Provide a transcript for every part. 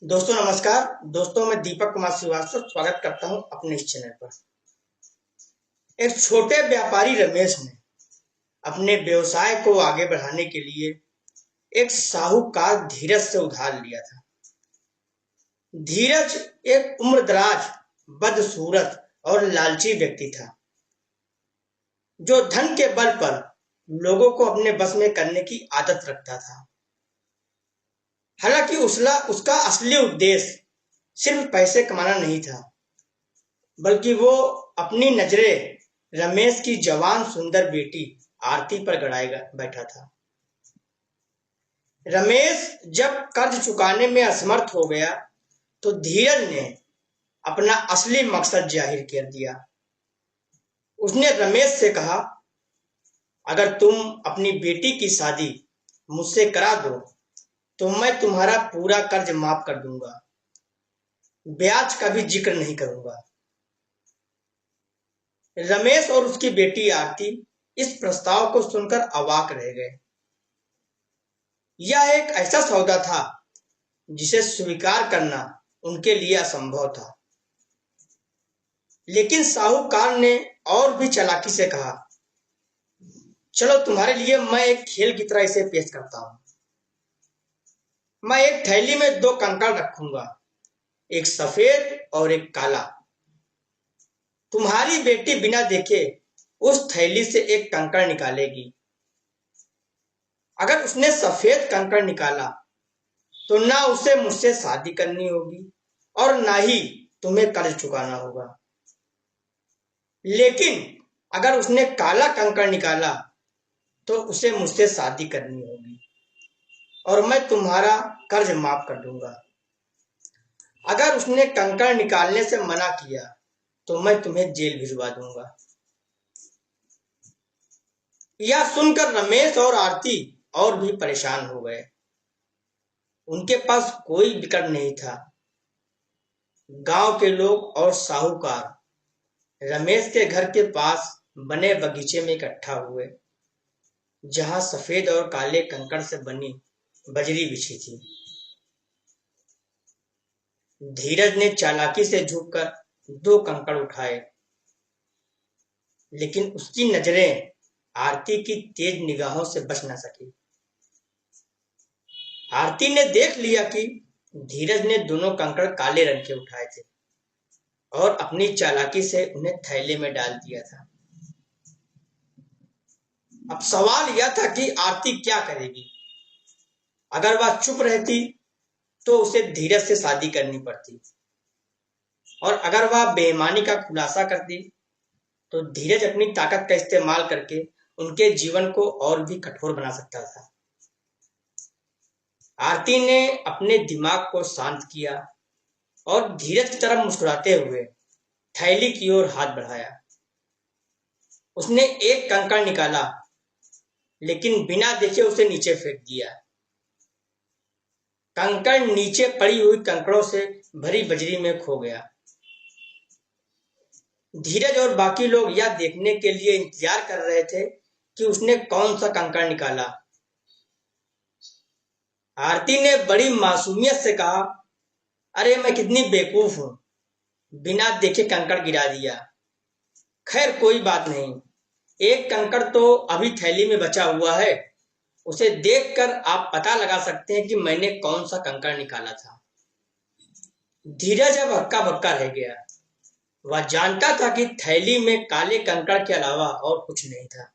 दोस्तों नमस्कार। दोस्तों मैं दीपक कुमार श्रीवास्तव स्वागत करता हूं अपने इस चैनल पर। एक छोटे व्यापारी रमेश ने अपने व्यवसाय को आगे बढ़ाने के लिए एक साहूकार धीरज से उधार लिया था। धीरज एक उम्रदराज, बदसूरत और लालची व्यक्ति था, जो धन के बल पर लोगों को अपने बस में करने की आदत रखता था। हालांकि उसका असली उद्देश्य सिर्फ पैसे कमाना नहीं था, बल्कि वो अपनी नजरें रमेश की जवान सुंदर बेटी आरती पर गड़ाए बैठा था। रमेश जब कर्ज चुकाने में असमर्थ हो गया तो धीरज ने अपना असली मकसद जाहिर कर दिया। उसने रमेश से कहा, अगर तुम अपनी बेटी की शादी मुझसे करा दो तो मैं तुम्हारा पूरा कर्ज माफ कर दूंगा, ब्याज का भी जिक्र नहीं करूंगा। रमेश और उसकी बेटी आरती इस प्रस्ताव को सुनकर अवाक रह गए। यह एक ऐसा सौदा था जिसे स्वीकार करना उनके लिए असंभव था। लेकिन साहूकार ने और भी चालाकी से कहा, चलो तुम्हारे लिए मैं एक खेल की तरह इसे पेश करता हूं। मैं एक थैली में दो कंकड़ रखूंगा, एक सफेद और एक काला। तुम्हारी बेटी बिना देखे उस थैली से एक कंकड़ निकालेगी। अगर उसने सफेद कंकड़ निकाला तो ना उसे मुझसे शादी करनी होगी और ना ही तुम्हें कर्ज चुकाना होगा। लेकिन अगर उसने काला कंकड़ निकाला तो उसे मुझसे शादी करनी होगी और मैं तुम्हारा कर्ज माफ कर दूंगा। अगर उसने कंकड़ निकालने से मना किया तो मैं तुम्हें जेल भिजवा दूंगा। यह सुनकर रमेश और आरती और भी परेशान हो गए। उनके पास कोई विकल्प नहीं था। गांव के लोग और साहूकार रमेश के घर के पास बने बगीचे में इकट्ठा हुए, जहां सफेद और काले कंकड़ से बनी बजरी बिछी थी। धीरज ने चालाकी से झुककर दो कंकड़ उठाए, लेकिन उसकी नजरें आरती की तेज निगाहों से बच न सकी। आरती ने देख लिया कि धीरज ने दोनों कंकड़ काले रंग के उठाए थे और अपनी चालाकी से उन्हें थैले में डाल दिया था। अब सवाल यह था कि आरती क्या करेगी। अगर वह चुप रहती तो उसे धीरज से शादी करनी पड़ती, और अगर वह बेईमानी का खुलासा करती तो धीरज अपनी ताकत का इस्तेमाल करके उनके जीवन को और भी कठोर बना सकता था। आरती ने अपने दिमाग को शांत किया और धीरज की तरफ मुस्कुराते हुए थैली की ओर हाथ बढ़ाया। उसने एक कंकड़ निकाला, लेकिन बिना देखे उसे नीचे फेंक दिया। कंकड़ नीचे पड़ी हुई कंकड़ों से भरी बजरी में खो गया। धीरज और बाकी लोग यह देखने के लिए इंतजार कर रहे थे कि उसने कौन सा कंकड़ निकाला। आरती ने बड़ी मासूमियत से कहा, अरे मैं कितनी बेवकूफ हूं, बिना देखे कंकड़ गिरा दिया। खैर कोई बात नहीं, एक कंकड़ तो अभी थैली में बचा हुआ है, उसे देखकर आप पता लगा सकते हैं कि मैंने कौन सा कंकड़ निकाला था। धीरज अब हक्का बक्का रह गया। वह जानता था कि थैली में काले कंकड़ के अलावा और कुछ नहीं था।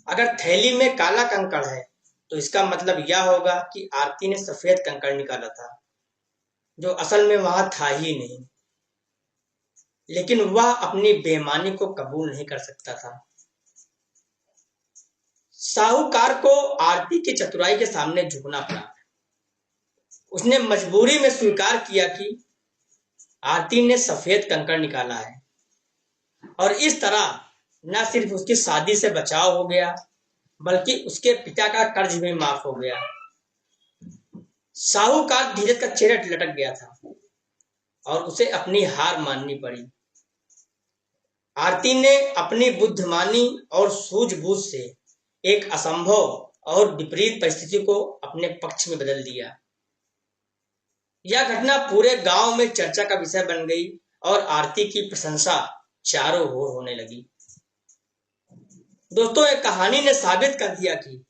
अगर थैली में काला कंकड़ है तो इसका मतलब यह होगा कि आरती ने सफेद कंकड़ निकाला था, जो असल में वहां था ही नहीं। लेकिन वह अपनी बेईमानी को कबूल नहीं कर सकता था। साहूकार को आरती की चतुराई के सामने झुकना पड़ा। उसने मजबूरी में स्वीकार किया कि आरती ने सफेद कंकड़ निकाला है, और इस तरह न सिर्फ उसकी शादी से बचाव हो गया, बल्कि उसके पिता का कर्ज भी माफ हो गया। साहूकार धीरज का चेहरा लटक गया था और उसे अपनी हार माननी पड़ी। आरती ने अपनी बुद्धिमानी और सूझबूझ से एक असंभव और विपरीत परिस्थिति को अपने पक्ष में बदल दिया। यह घटना पूरे गांव में चर्चा का विषय बन गई और आरती की प्रशंसा चारों ओर होने लगी। दोस्तों, एक कहानी ने साबित कर दिया कि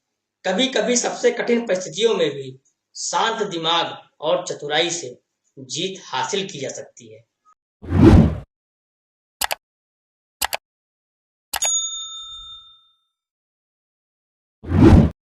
कभी कभी सबसे कठिन परिस्थितियों में भी शांत दिमाग और चतुराई से जीत हासिल की जा सकती है।